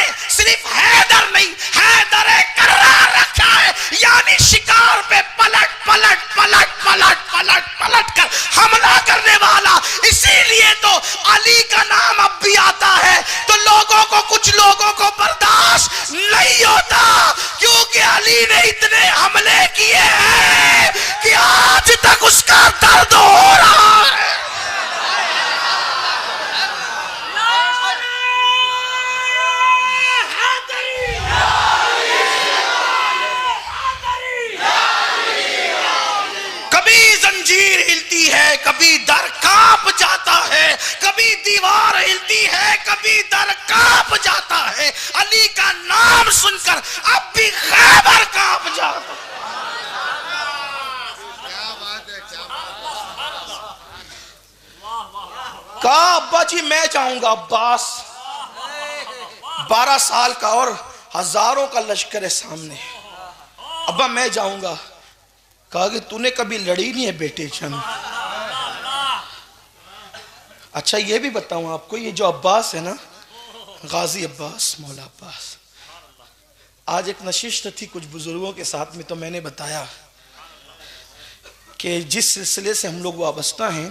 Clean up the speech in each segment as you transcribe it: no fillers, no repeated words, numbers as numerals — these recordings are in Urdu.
نے صرف حیدر نہیں حیدر کرار رکھا ہے، یعنی شکار پہ پلٹ پلٹ پلٹ پلٹ پلٹ پلٹ کر حملہ کرنے والا. اسی لیے تو علی کا نام اب بھی آتا ہے تو لوگوں کو کچھ لوگوں کو برداشت نہیں ہوتا، کیونکہ علی نے اتنے حملے کیے ہیں کہ آج تک اس کا درد ہو رہا ہے. کبھی زنجیر ہلتی ہے، کبھی در کانپ جاتا ہے، کبھی دیوار ہلتی ہے، کبھی در کانپ جاتا ہے. علی کا نام سن کر اب بھی خیبر کانپ جاتا ہے. کہا ابا جی میں جاؤں گا. عباس 12 سال کا اور ہزاروں کا لشکر ہے سامنے. ابا میں جاؤں گا. کہا کہ تو نے کبھی لڑی نہیں ہے بیٹے جان. اچھا یہ بھی بتاؤں آپ کو، یہ جو عباس ہے نا، غازی عباس، مولا عباس، آج ایک نشست تھی کچھ بزرگوں کے ساتھ میں، تو میں نے بتایا کہ جس سلسلے سے ہم لوگ وابستہ ہیں،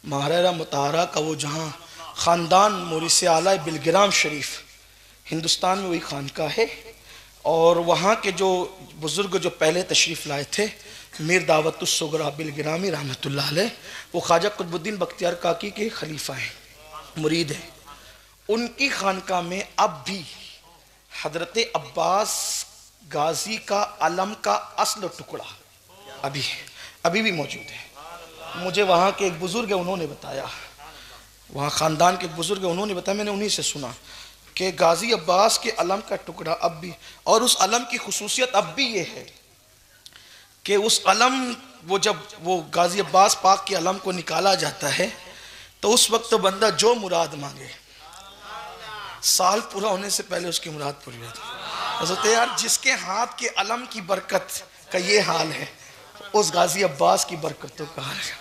مہاراجہ مطہرہ کا وہ جہاں خاندان مورث اعلیٰ بلگرام شریف، ہندوستان میں وہی خانقاہ ہے، اور وہاں کے جو بزرگ جو پہلے تشریف لائے تھے، میر دعوت الصغریٰ بلگرامی رحمۃ اللہ علیہ، وہ خواجہ قطب الدین بختیار کاکی کے خلیفہ ہیں، مرید ہیں. ان کی خانقاہ میں اب بھی حضرت عباس غازی کا علم کا اصل ٹکڑا ابھی بھی موجود ہے. مجھے وہاں کے ایک بزرگ ہیں، انہوں نے بتایا، وہاں خاندان کے ایک بزرگ ہیں، انہوں نے بتایا، میں نے انہی سے سنا کہ غازی عباس کے علم کا ٹکڑا اب بھی، اور اس علم کی خصوصیت اب بھی یہ ہے کہ اس علم وہ جب وہ غازی عباس پاک کے علم کو نکالا جاتا ہے تو اس وقت بندہ جو مراد مانگے، سال پورا ہونے سے پہلے اس کی مراد پوری ہوتی ہے. حضرت یار جس کے ہاتھ کے علم کی برکت کا یہ حال ہے، اس غازی عباس کی برکتوں کا حال ہے.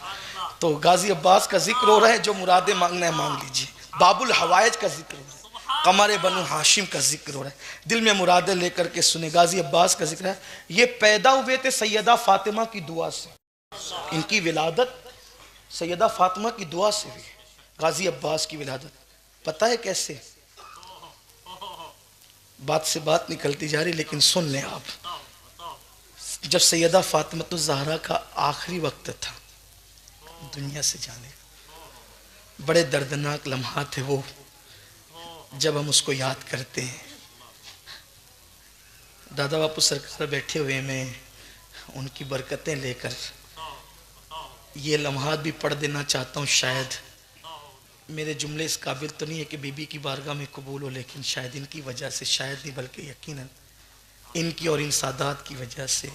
تو غازی عباس کا ذکر ہو رہا ہے، جو مرادیں مانگنا ہے مانگ لیجئے. باب الحوائج کا ذکر ہو رہا ہے، قمر بنو ہاشم کا ذکر ہو رہا ہے. دل میں مرادیں لے کر کے سنے. غازی عباس کا ذکر ہے. یہ پیدا ہوئے تھے سیدہ فاطمہ کی دعا سے، ان کی ولادت سیدہ فاطمہ کی دعا سے ہوئی. غازی عباس کی ولادت پتہ ہے کیسے؟ بات سے بات نکلتی جا رہی، لیکن سن لیں آپ. جب سیدہ فاطمہ الزہرا کا آخری وقت تھا دنیا سے جانے، بڑے دردناک لمحات ہیں وہ، جب ہم اس کو یاد کرتے ہیں. دادا باپو سرکار بیٹھے ہوئے، میں ان کی برکتیں لے کر یہ لمحات بھی پڑھ دینا چاہتا ہوں. شاید میرے جملے اس قابل تو نہیں ہے کہ بی بی کی بارگاہ میں قبول ہو، لیکن شاید ان کی وجہ سے، شاید نہیں بلکہ یقیناً ان کی اور ان سادات کی وجہ سے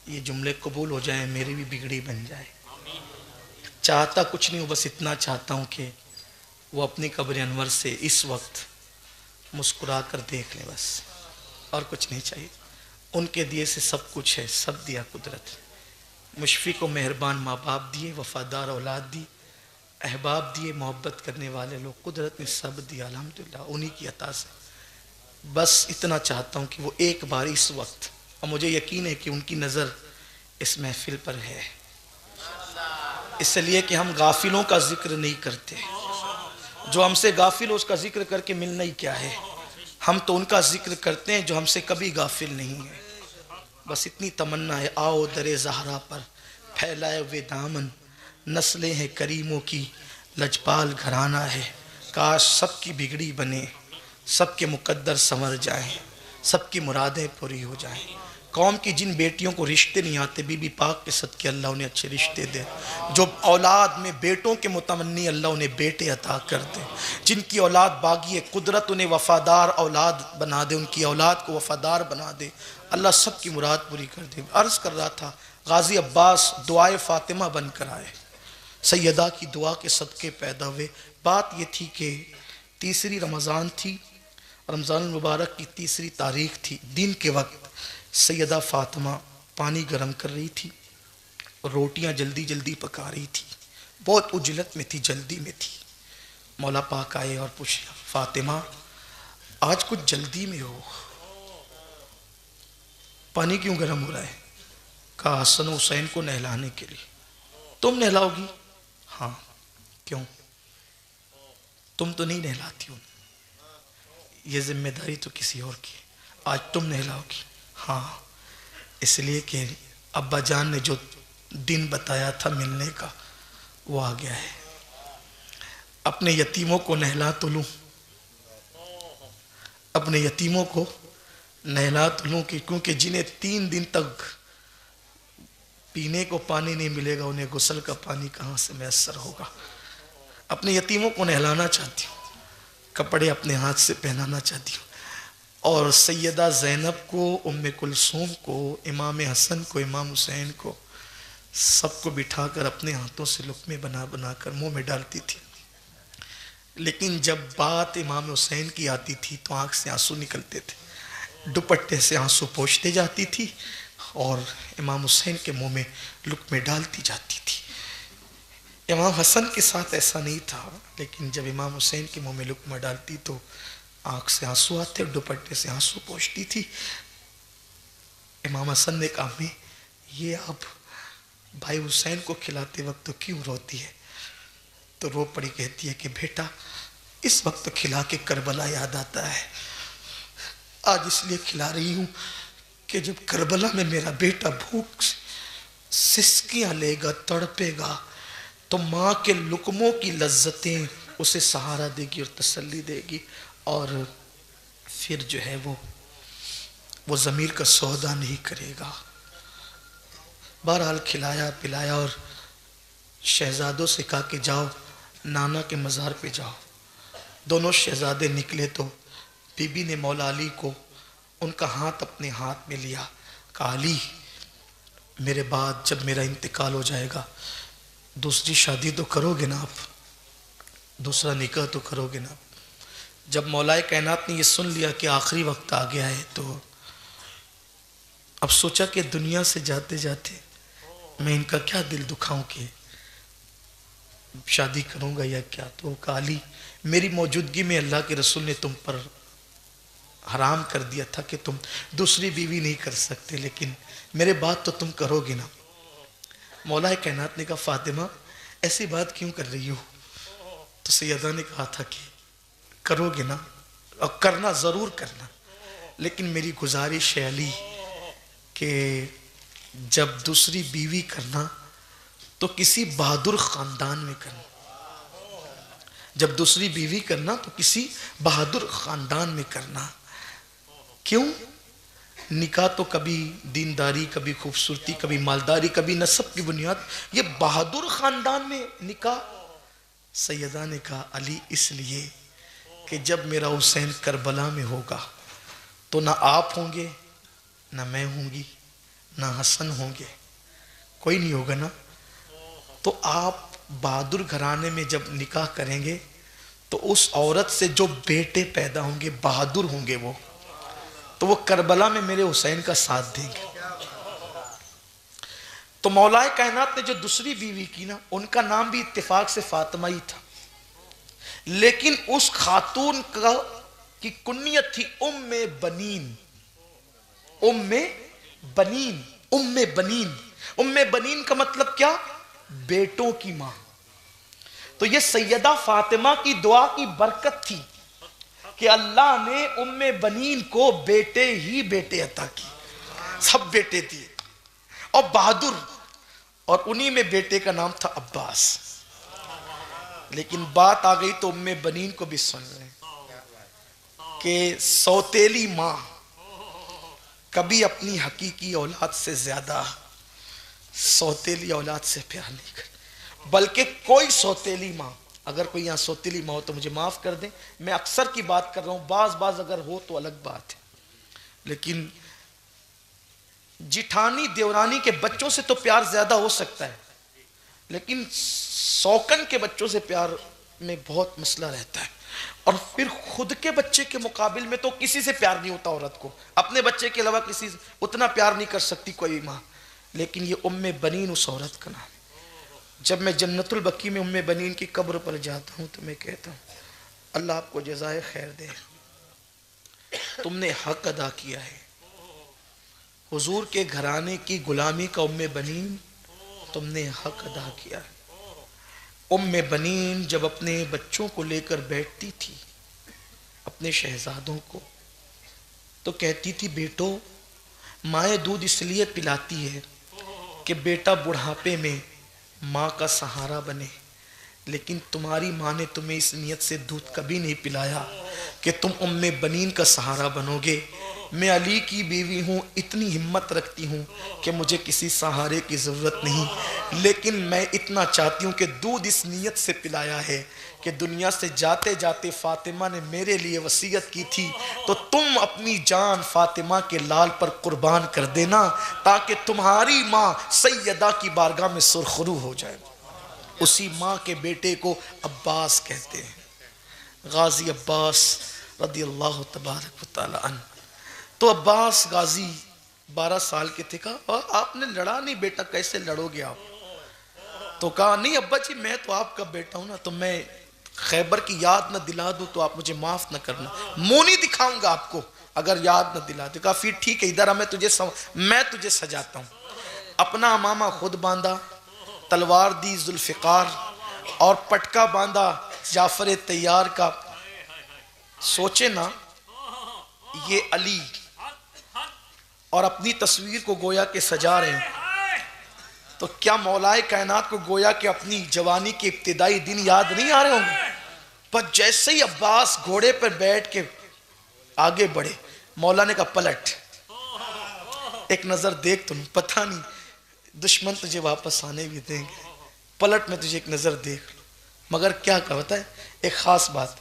یہ جملے قبول ہو جائیں، میری بھی بگڑی بن جائے. چاہتا کچھ نہیں ہوں، بس اتنا چاہتا ہوں کہ وہ اپنی قبر انور سے اس وقت مسکرا کر دیکھ لیں، بس اور کچھ نہیں چاہیے. ان کے دیے سے سب کچھ ہے، سب دیا قدرت. مشفق و مہربان ماں باپ دیے، وفادار اولاد دی، احباب دیے، محبت کرنے والے لوگ، قدرت نے سب دیا الحمدللہ انہی کی عطا سے. بس اتنا چاہتا ہوں کہ وہ ایک بار اس وقت، اور مجھے یقین ہے کہ ان کی نظر اس محفل پر ہے، اس لیے کہ ہم غافلوں کا ذکر نہیں کرتے. جو ہم سے غافل ہو اس کا ذکر کر کے ملنا ہی کیا ہے. ہم تو ان کا ذکر کرتے ہیں جو ہم سے کبھی غافل نہیں ہے. بس اتنی تمنا ہے، آؤ در زہرا پر پھیلائے ہوئے دامن، نسلیں ہیں کریموں کی لجپال گھرانہ ہے. کاش سب کی بگڑی بنے، سب کے مقدر سنور جائیں، سب کی مرادیں پوری ہو جائیں. قوم کی جن بیٹیوں کو رشتے نہیں آتے، بی بی پاک کے صدقے اللہ انہیں اچھے رشتے دے. جو اولاد میں بیٹوں کے متمنی، اللہ انہیں بیٹے عطا کر دے. جن کی اولاد باغی ہے، قدرت انہیں وفادار اولاد بنا دے، ان کی اولاد کو وفادار بنا دے. اللہ سب کی مراد پوری کر دے. عرض کر رہا تھا، غازی عباس دعائے فاطمہ بن کر آئے، سیدہ کی دعا کے صدقے پیدا ہوئے. بات یہ تھی کہ تیسری رمضان تھی، رمضان المبارک کی تیسری تاریخ تھی. دن کے وقت سیدہ فاطمہ پانی گرم کر رہی تھی اور روٹیاں جلدی جلدی پکا رہی تھی. بہت عجلت میں تھی، جلدی میں تھی. مولا پاک آئے اور پوچھا، فاطمہ آج کچھ جلدی میں ہو، پانی کیوں گرم ہو رہا ہے؟ کہا حسن حسین کو نہلانے کے لیے۔ تم نہلاؤ گی؟ ہاں۔ کیوں؟ تم تو نہیں نہلاتی ہو، یہ ذمہ داری تو کسی اور کی ہے، آج تم نہلاؤ گی؟ ہاں، اس لیے کہ ابا جان نے جو دن بتایا تھا ملنے کا وہ آ گیا ہے۔ اپنے یتیموں کو نہلا تو لوں، اپنے یتیموں کو نہلا تو لوں، کیونکہ جنہیں 3 دن تک پینے کو پانی نہیں ملے گا انہیں غسل کا پانی کہاں سے میسر ہوگا۔ اپنے یتیموں کو نہلانا چاہتی ہوں، کپڑے اپنے ہاتھ سے پہنانا چاہتی ہوں، اور سیدہ زینب کو، ام کلثوم کو، امام حسن کو، امام حسین کو، سب کو بٹھا کر اپنے ہاتھوں سے لقمے بنا بنا کر منہ میں ڈالتی تھی۔ لیکن جب بات امام حسین کی آتی تھی تو آنکھ سے آنسو نکلتے تھے، دوپٹے سے آنسو پوچھتے جاتی تھی اور امام حسین کے منہ میں لقمے ڈالتی جاتی تھی۔ امام حسن کے ساتھ ایسا نہیں تھا، لیکن جب امام حسین کے منہ میں لقمہ ڈالتی تو آنکھ سے آنسو آتے، دوپٹے سے آنسو پوچھتی تھی۔ امام حسن نے کہا میں یہ اب بھائی حسین کو کھلاتے وقت تو کیوں روتی ہے؟ تو رو پڑی، کہتی ہے کہ بیٹا اس وقت کھلا کے کربلا یاد آتا ہے، آج اس لیے کھلا رہی ہوں کہ جب کربلا میں میرا بیٹا بھوک سسکیاں لے گا، تڑپے گا، تو ماں کے لقموں کی لذتیں اسے سہارا دے گی اور تسلی دے گی، اور پھر جو ہے وہ ضمیر کا سودا نہیں کرے گا۔ بہرحال کھلایا پلایا اور شہزادوں سے کہا کہ جاؤ نانا کے مزار پہ جاؤ۔ دونوں شہزادے نکلے تو بی بی نے مولا علی کو ان کا ہاتھ اپنے ہاتھ میں لیا، کہا علی میرے بعد جب میرا انتقال ہو جائے گا دوسری شادی تو کرو گے نا آپ، دوسرا نکاح تو کرو گے نا آپ۔ جب مولا کائنات نے یہ سن لیا کہ آخری وقت آ گیا ہے تو اب سوچا کہ دنیا سے جاتے جاتے میں ان کا کیا دل دکھاؤں کہ شادی کروں گا یا کیا۔ تو کہا علی میری موجودگی میں اللہ کے رسول نے تم پر حرام کر دیا تھا کہ تم دوسری بیوی نہیں کر سکتے، لیکن میرے بات تو تم کرو گے نا۔ مولا کائنات نے کہا فاطمہ ایسی بات کیوں کر رہی ہو؟ تو سیدہ نے کہا تھا کہ کرو گے نا، اور کرنا ضرور کرنا، لیکن میری گزارش ہے علی کہ جب دوسری بیوی کرنا تو کسی بہادر خاندان میں کرنا، جب دوسری بیوی کرنا تو کسی بہادر خاندان میں کرنا۔ کیوں؟ نکاح تو کبھی دینداری، کبھی خوبصورتی، کبھی مالداری، کبھی نسب کی بنیاد، یہ بہادر خاندان میں نکاح۔ سیدہ نے کہا علی اس لیے کہ جب میرا حسین کربلا میں ہوگا تو نہ آپ ہوں گے، نہ میں ہوں گی، نہ حسن ہوں گے، کوئی نہیں ہوگا نا۔ تو آپ بہادر گھرانے میں جب نکاح کریں گے تو اس عورت سے جو بیٹے پیدا ہوں گے بہادر ہوں گے، وہ تو وہ کربلا میں میرے حسین کا ساتھ دیں گے۔ تو مولا کائنات نے جو دوسری بیوی کی نا ان کا نام بھی اتفاق سے فاطمہ ہی تھا، لیکن اس خاتون کی کنیت تھی ام بنین۔ ام بنین، ام بنین، ام بنین کا مطلب کیا؟ بیٹوں کی ماں۔ تو یہ سیدہ فاطمہ کی دعا کی برکت تھی کہ اللہ نے ام بنین کو بیٹے ہی بیٹے عطا کی، سب بیٹے تھے اور بہادر، اور انہی میں بیٹے کا نام تھا عباس۔ لیکن بات آ گئی تو ام بنین کو بھی سن لیں کہ سوتیلی ماں کبھی اپنی حقیقی اولاد سے زیادہ سوتیلی اولاد سے پیار نہیں کرتی، بلکہ کوئی سوتیلی ماں، اگر کوئی یہاں سوتیلی ماں ہو تو مجھے معاف کر دیں، میں اکثر کی بات کر رہا ہوں، بعض اگر ہو تو الگ بات ہے، لیکن جٹھانی دیورانی کے بچوں سے تو پیار زیادہ ہو سکتا ہے، لیکن سوکن کے بچوں سے پیار میں بہت مسئلہ رہتا ہے، اور پھر خود کے بچے کے مقابل میں تو کسی سے پیار نہیں ہوتا عورت کو، اپنے بچے کے علاوہ کسی سے اتنا پیار نہیں کر سکتی کوئی ماں، لیکن یہ ام بنین اس عورت کا نام۔ جب میں جنت البقیع میں ام بنین کی قبر پر جاتا ہوں تو میں کہتا ہوں اللہ آپ کو جزائے خیر دے، تم نے حق ادا کیا ہے. حضور کے گھرانے کی غلامی کا ام بنین تم نے حق ادا کیا ہے. ام بنین جب اپنے بچوں کو لے کر بیٹھتی تھی، اپنے شہزادوں کو، تو کہتی تھی بیٹو، مائیں دودھ اس لیے پلاتی ہے کہ بیٹا بڑھاپے میں ماں کا سہارا بنے، لیکن تمہاری ماں نے تمہیں اس نیت سے دودھ کبھی نہیں پلایا کہ تم ام بنین کا سہارا بنو گے. میں علی کی بیوی ہوں، اتنی ہمت رکھتی ہوں کہ مجھے کسی سہارے کی ضرورت نہیں، لیکن میں اتنا چاہتی ہوں کہ دودھ اس نیت سے پلایا ہے کہ دنیا سے جاتے جاتے فاطمہ نے میرے لیے وصیت کی تھی، تو تم اپنی جان فاطمہ کے لال پر قربان کر دینا تاکہ تمہاری ماں سیدہ کی بارگاہ میں سرخرو ہو جائے. اسی ماں کے بیٹے کو عباس کہتے ہیں، غازی عباس رضی اللہ تبارک و تعالی عنہ. تو عباس غازی 12 سال کے تھے. کہا آپ نے لڑا نہیں بیٹا، کیسے لڑو گے آپ؟ تو کہا نہیں ابا جی، میں تو آپ کا بیٹا ہوں نا، تو میں خیبر کی یاد نہ دلا دوں تو آپ مجھے معاف نہ کرنا، منہ نہیں دکھاؤں گا آپ کو اگر یاد نہ دلا دوں. کہا پھر ٹھیک ہے، ادھر میں تجھے سجاتا ہوں. اپنا امامہ خود باندھا، تلوار دی ذوالفقار، اور پٹکا باندھا جعفر تیار کا. سوچے نا یہ علی اور اپنی تصویر کو گویا کہ سجا رہے ہیں، تو کیا مولائے کائنات کو گویا کہ اپنی جوانی کے ابتدائی دن یاد نہیں آ رہے ہوں گے؟ پر جیسے ہی عباس گھوڑے پر بیٹھ کے آگے بڑھے، مولا نے کہا پلٹ، ایک نظر دیکھ. تم پتہ نہیں دشمن تجھے واپس آنے بھی دیں گے، پلٹ میں تجھے ایک نظر دیکھ لو. مگر کیا کہتا ہے ایک خاص بات،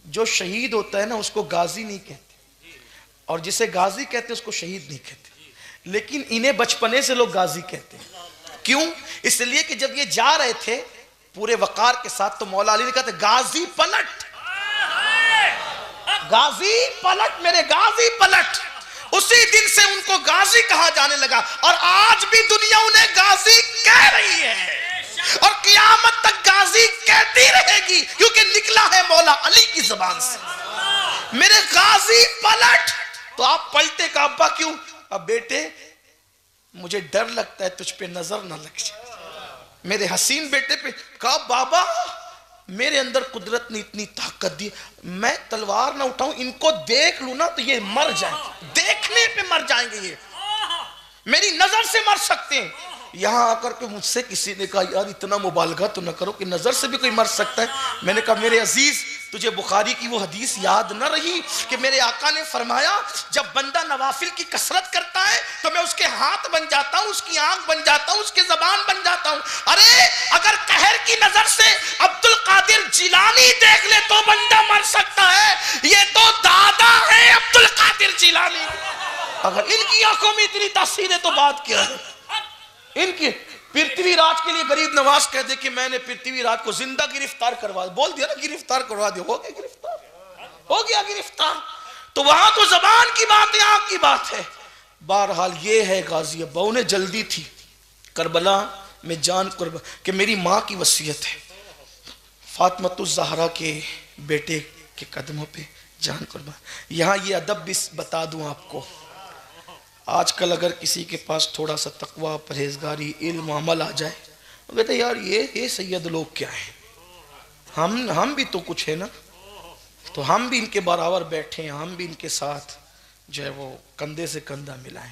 جو شہید ہوتا ہے نا اس کو غازی نہیں کہتے، اور جسے غازی کہتے ہیں اس کو شہید نہیں کہتے، لیکن انہیں بچپنے سے لوگ غازی کہتے ہیں. کیوں؟ اس لیے کہ جب یہ جا رہے تھے پورے وقار کے ساتھ تو مولا علی نے کہا غازی پلٹ، غازی پلٹ، میرے غازی پلٹ. اسی دن سے ان کو غازی کہا جانے لگا، اور آج بھی دنیا انہیں غازی کہہ رہی ہے، اور قیامت تک غازی کہتی رہے گی، کیونکہ نکلا ہے مولا علی کی زبان سے، میرے غازی پلٹ. تو آپ پلٹے کا ابا کیوں؟ اب بیٹے مجھے ڈر لگتا ہے تجھ پہ نظر نہ لگ جائے. میرے حسین بیٹے پہ. کہا بابا میرے اندر قدرت نے اتنی طاقت دی، میں تلوار نہ اٹھاؤں، ان کو دیکھ لوں نا تو یہ مر جائیں، دیکھنے پہ مر جائیں گے، یہ میری نظر سے مر سکتے ہیں. یہاں آ کر کے مجھ سے کسی نے کہا یار اتنا مبالغہ تو نہ کرو کہ نظر سے بھی کوئی مر سکتا ہے. میں نے کہا میرے عزیز تجھے بخاری کی وہ حدیث یاد نہ رہی کہ میرے آقا نے فرمایا جب بندہ نوافل کی کثرت کرتا ہے تو میں اس کے ہاتھ بن جاتا ہوں، اس کی آنکھ بن جاتا ہوں، اس کی زبان بن جاتا ہوں. ارے اگر قہر کی نظر سے عبد القادر جیلانی دیکھ لے تو بندہ مر سکتا ہے، یہ تو دادا ہے عبد القادر جیلانی. اگر ان کی آنکھوں میں اتنی تاثیر ہے تو بات کیا ہے. ان کی پرتھوی راج کے لیے غریب نواز کہہ دے کہ میں نے پرتھوی راج کو زندہ گرفتار کروا دیا، بول دیا نا گرفتار کروا دیا، ہو گیا گرفتار، ہو گیا گرفتار. تو وہاں تو زبان کی بات ہے، آنکھ کی بات ہے. بہرحال یہ ہے غازی ابا، انہیں جلدی تھی کربلا میں جان قربان کہ میری ماں کی وصیت ہے، فاطمہ الزہرا کے بیٹے کے قدموں پہ جان قربان. یہاں یہ ادب بھی بتا دوں آپ کو، آج کل اگر کسی کے پاس تھوڑا سا تقوی، پرہیزگاری، علم، عمل آ جائے وہ کہتے ہیں یار یہ سید لوگ کیا ہیں، ہم بھی تو کچھ ہے نا، تو ہم بھی ان کے برابر بیٹھے ہیں، ہم بھی ان کے ساتھ جو ہے وہ کندھے سے کندھا ملائیں.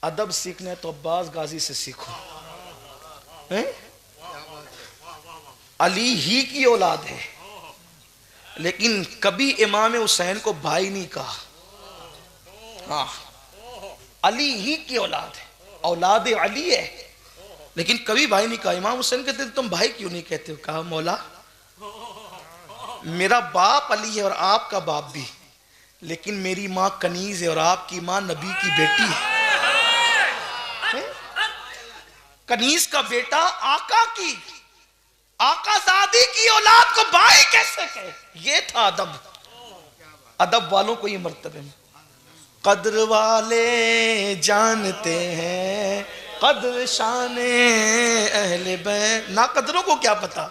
ادب سیکھنا ہے تو عباس غازی سے سیکھو. علی ہی کی اولاد ہے لیکن کبھی امام حسین کو بھائی نہیں کہا. ہاں علی ہی کی اولاد ہے، اولاد علی ہے، لیکن کبھی بھائی نہیں کہا. امام حسین کہتے تم بھائی کیوں نہیں کہتے ہو؟ کہا مولا میرا باپ علی ہے اور آپ کا باپ بھی، لیکن میری ماں کنیز ہے اور آپ کی ماں نبی کی بیٹی ہے. کنیز کا بیٹا آقا کی، آقا زادی کی اولاد کو بھائی کیسے کہے؟ یہ تھا ادب. ادب والوں کو یہ مرتبہ میں قدر والے جانتے ہیں قدر شان اہل بیت، نا قدروں کو کیا پتا،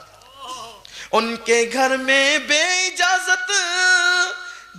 ان کے گھر میں بے اجازت